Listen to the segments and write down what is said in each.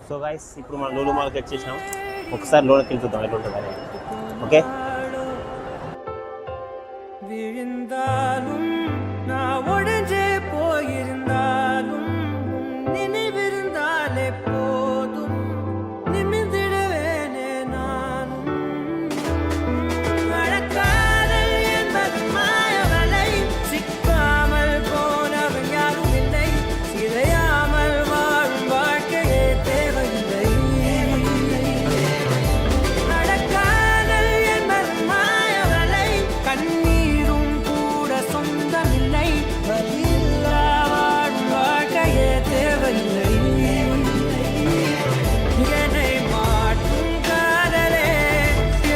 So guys ఇప్పుడు మనం లూలు మాల్కి వచ్చేసాం. ఒకసారి లోన్కి వెళ్ళి చూద్దాం ఎట్లా ఉంటుంది అనేది. ఓకే விழுந்தாலும் நான் உடஞ்சே போயிருந்தாலும் நினைவிருந்தாலே போதும் நிமிர்ந்திடுவேனே நானும். மழக்காதல் என்பது மாயவலை, சிக்காமல் போனவன் யாரும் இல்லை, சிதையாமல் வாழும் வாழ்க்கையே தேவையில்லை. மழக்காதல் என்பது மாயவலை, கண்ணீரும் கூட சொந்தமில்லை, வலியில்லா வாழும் வாழ்க்கையே தேவையில்லை. என்னை மாட்டும் காதலே,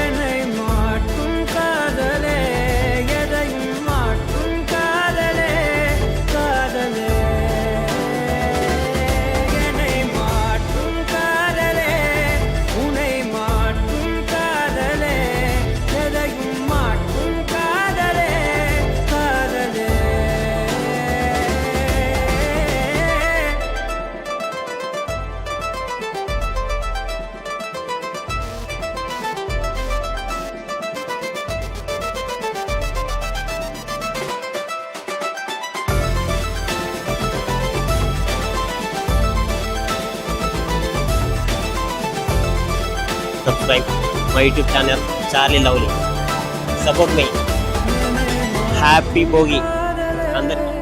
என்னை மாட்டும் காதலே, எதையும் மாட்டும் காதலே, காதலே. என்னை மாட்டும் காதலே, உன்னை மாட்டும் காதலே, எதையும் மாட்டும் காதலே, காதலே. Subscribe my YouTube channel Charlie lovely. Support me. Happy Bhogi అందరికి.